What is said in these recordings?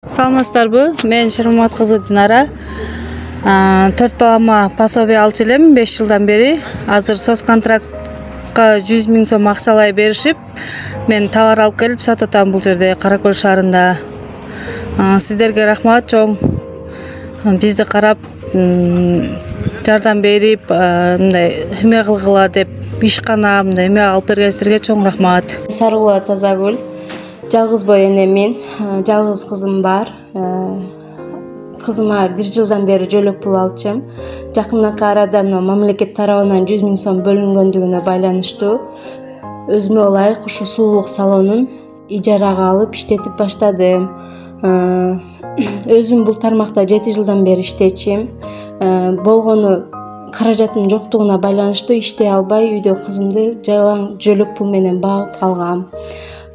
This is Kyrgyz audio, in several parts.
Саламатсыздарбы? Мен Шырмат кызы Динара. 4 балама пособие алчу элем 5 жылдан бери. Азыр соц контрактка 100 000 сом акчалай беришип, мен товар алып келип сатып атам бул жерде, Каракөл шаарында. Сиздерге рахмат чоң. Бизди карап, жардам берип, мындай эме кылгыла деп, ишкана мындай эме алып бергениңизге чоң рахмат. Сарыула Тазагүл. Жалгыз бой энемин, жалгыз кызым бар. Кызыма 1 жылдан бери жөлөк пул алчым. Жакынакы арада мамлекет тарабынан 100 000 сом бөлүнгөндүгүнө байланыштуу өзүмө ылайык ушу сулуулук салонун ижарага алып иштетип баштадым. Өзүм бул тармакта 7 жылдан бери иштечим. Болгону каражатым жоктугуна байланыштуу иштей албай, үйдө кызымды жалаң жөлөк пул менен багып калгам.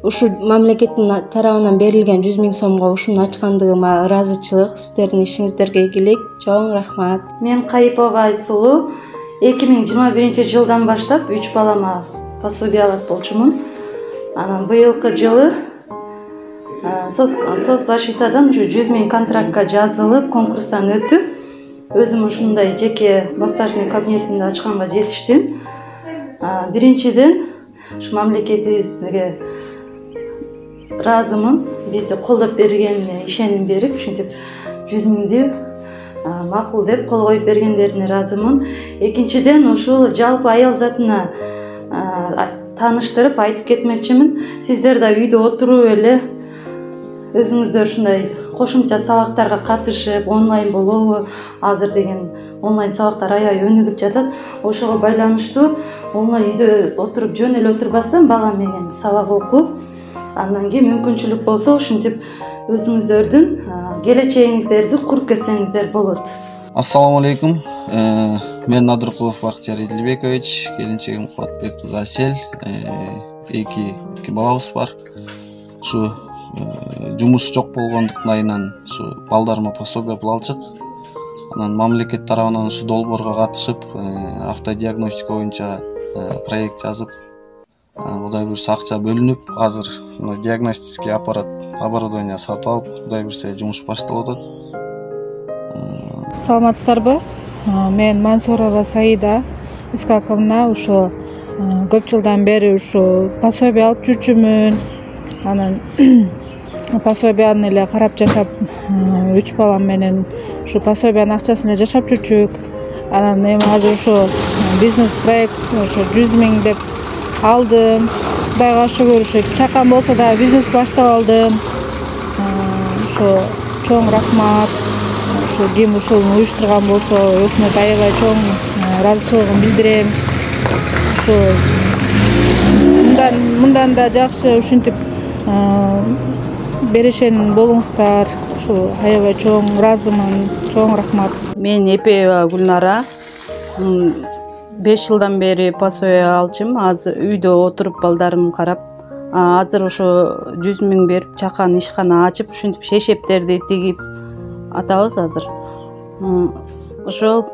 Ушу мамлекеттин тарабынан берилген 100 000 сомго ушуну ачкандыгыма ыраазычылык, сиздердин ишиңиздерге ийгилик, чоң рахмат. Мен Кайыпова Айсулуу 2021 жылдан баштап 3 балама пособие алат болчумун. Анан быйылкы жылы соцзащитадан 100 000 контрактка жазылып, конкурстан өтүп, өзүм ушундай жеке массажный кабинетимди ачканга жетиштим. Биринчиден, ушу мамлекетибизге разымын, бизди колдоп бергенине ишеним берип, ушинтип 100 000 макул деп кол коюп бергендерине разымын. Экинчиден, ушул жалпы аял затына тааныштырып айтып кетмекчимин. Сиздер да үйдө отуруп эле өзүңүздөр ушундай кошумча сабактарга катышып, онлайн болобу, азыр деген онлайн сабактар аябай өнүгүп жатат. Ошого байланыштуу оңой үйдө отуруп, жөн эле отурбастан балам менен сабак окуп, андан кийин мүмкүнчүлүк болсо ушинтип өзүңүздөрдүн келечегиңиздерди куруп кетсеңиздер болот. Ассаламу алейкум. Мен Надыркулов Бактияр Идилбекович, келинчегим Кубатбек кызы Асель. Эки балабыз бар. Ушу жумуш жок болгондуктун айынан ушу балдарыма пособие пул алчык. Анан мамлекет тарабынан ушу долбоорго катышып, автодиагностика боюнча проект жазып, Кудай буйрса акча бөлүнүп, азыр диагностический аппарат, оборудование сатып алып, Кудай буйрса жумуш башталып атат. Саламатсыздарбы? Мен Мансурова Саида Искаковна, ушу көп жылдан бери ушу пособие алып жүрчүмүн. Анан пособияны эле карап жашап, 3 балам менен ушу пособиянын акчасын эле жашап жүрчүк. Анан эми азыр ушу бизнес проект ушу 100 000 деп алдым. Кудайга шүгүр, ушу чакан болсо да бизнес баштап алдым. Ушу чоң рахмат. Ушу ким ушуну уюштурган болсо, өкмөт аябай чоң ыраазычылыгын билдирем. Ушу мындан да жакшы ушинтип берешен болуңуздар. Ушу аябай чоң ыраазымын. Чоң рахмат. Мен Эпеева Гүлнара. 5 жылдан бери пособие алчым. Азыр үйдө отуруп балдарымды карап, азыр ушу 100 000 берип, чакан ишкана ачып, ушинтип шешептерди тигип атабыз азыр. Ошол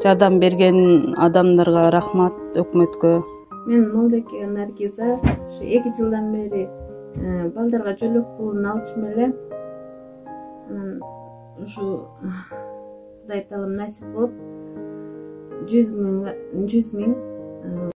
жардам берген адамдарга рахмат, өкмөткө. Мен Молдеке Наргиза, ушу 2 жылдан бери балдарга жөлөк пулун алчым эле. Анан ушу Кудай таалам насип болуп 100 000